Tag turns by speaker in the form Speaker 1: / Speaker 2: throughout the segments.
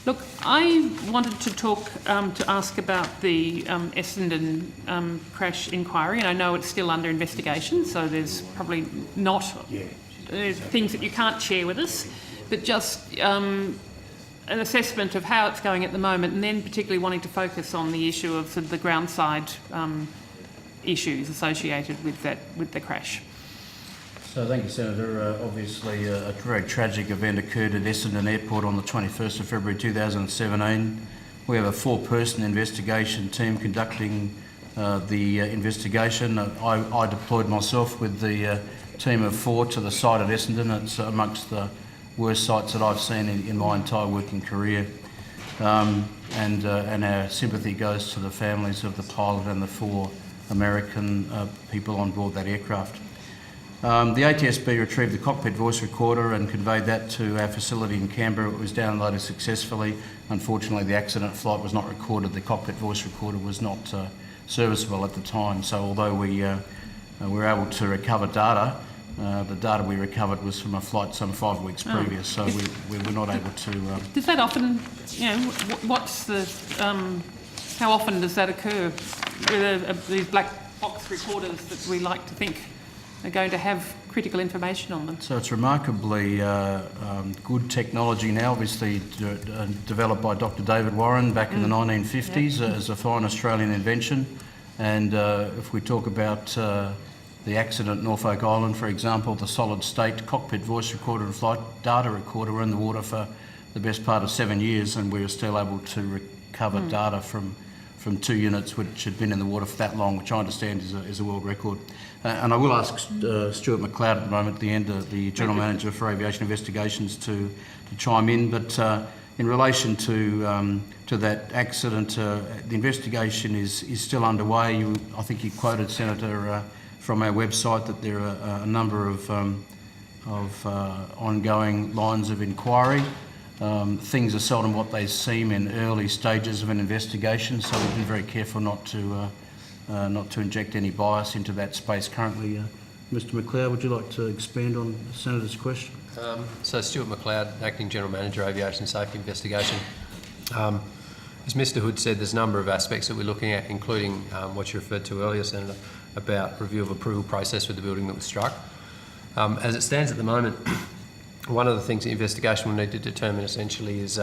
Speaker 1: Look, I wanted to talk to ask about the Essendon crash inquiry, and I know it's still under investigation, so there's probably not things that you can't share with us, but just an assessment of how it's going at the moment, and then particularly wanting to focus on the issue of sort of the groundside issues associated with the crash.
Speaker 2: So thank you, Senator. Obviously, a very tragic event occurred at Essendon Airport on the 21st of February 2017. We have a 4-person investigation team conducting the investigation. I deployed myself with the team of 4 to the site at Essendon. It's amongst the worst sites that I've seen in my entire working career. And our sympathy goes to the families of the pilot and the 4 American people on board that aircraft. The ATSB retrieved the cockpit voice recorder and conveyed that to our facility in Canberra. It was downloaded successfully. Unfortunately, the accident flight was not recorded. The cockpit voice recorder was not serviceable at the time. So although we were able to recover data, the data we recovered was from a flight some 5 weeks previous. So we were not able to...
Speaker 1: Does that often, what's the... how often does that occur with these black box recorders that we like to think are going to have critical information on them?
Speaker 2: So it's remarkably good technology now, obviously developed by Dr. David Warren back in the 1950s as a fine Australian invention. And if we talk about the accident at Norfolk Island, for example, the solid state cockpit voice recorder and flight data recorder were in the water for the best part of 7 years, and we were still able to recover data from 2 units which had been in the water for that long, which I understand is a world record. And I will ask Stuart McLeod at the moment, at the end, the General Manager for Aviation Investigations, to chime in. But in relation to that accident, the investigation is still underway. I think you quoted, Senator, from our website that there are a number of ongoing lines of inquiry. Things are seldom what they seem in early stages of an investigation, so we've been very careful not to inject any bias into that space currently. Mr. McLeod, would you like to expand on the Senator's question?
Speaker 3: So Stuart McLeod, Acting General Manager, Aviation Safety Investigation. As Mr. Hood said, there's a number of aspects that we're looking at, including what you referred to earlier, Senator, about review of approval process with the building that was struck. As it stands at the moment, one of the things the investigation will need to determine essentially is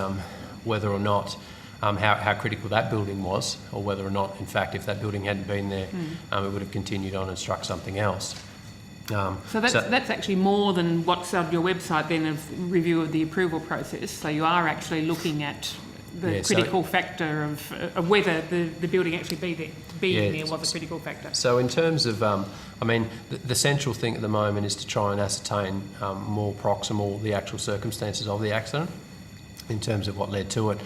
Speaker 3: whether or not how critical that building was, or whether or not, in fact, if that building hadn't been there, it would have continued on and struck something else.
Speaker 1: So that's actually more than what's on your website then, of review of the approval process. So you are actually looking at the critical factor of whether the building actually being there was a critical factor.
Speaker 3: So in terms of, I mean, the central thing at the moment is to try and ascertain more proximal the actual circumstances of the accident in terms of what led to it.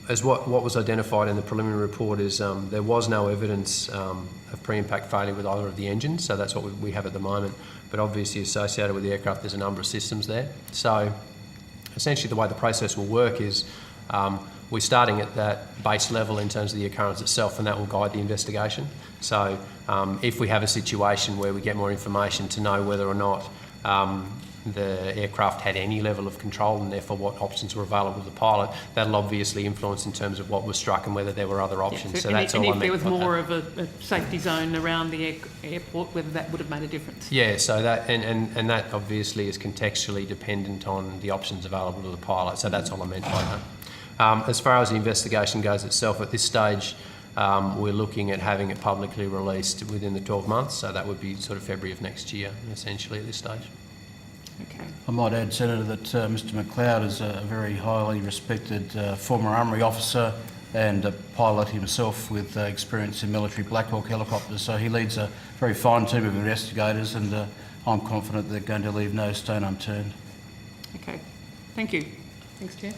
Speaker 3: As what was identified in the preliminary report is there was no evidence of pre-impact failure with either of the engines, so that's what we have at the moment. But obviously associated with the aircraft there's a number of systems there. So essentially the way the process will work is we're starting at that base level in terms of the occurrence itself, and that will guide the investigation. So if we have a situation where we get more information to know whether or not the aircraft had any level of control and therefore what options were available to the pilot, that'll obviously influence in terms of what was struck and whether there were other options. So that's all I meant.
Speaker 1: And if there was more of a safety zone around the airport, whether that would have made a difference.
Speaker 3: Yeah, so that and that obviously is contextually dependent on the options available to the pilot. So that's all I meant by that. As far as the investigation goes itself, at this stage, we're looking at having it publicly released within the 12 months. So that would be sort of February of next year, essentially, at this stage.
Speaker 1: Okay.
Speaker 2: I might add, Senator, that Mr. McLeod is a very highly respected former Armoury officer and a pilot himself with experience in military Black Hawk helicopters. So he leads a very fine team of investigators, and I'm confident they're going to leave no stone unturned.
Speaker 1: Okay. Thank you. Thanks, Chair.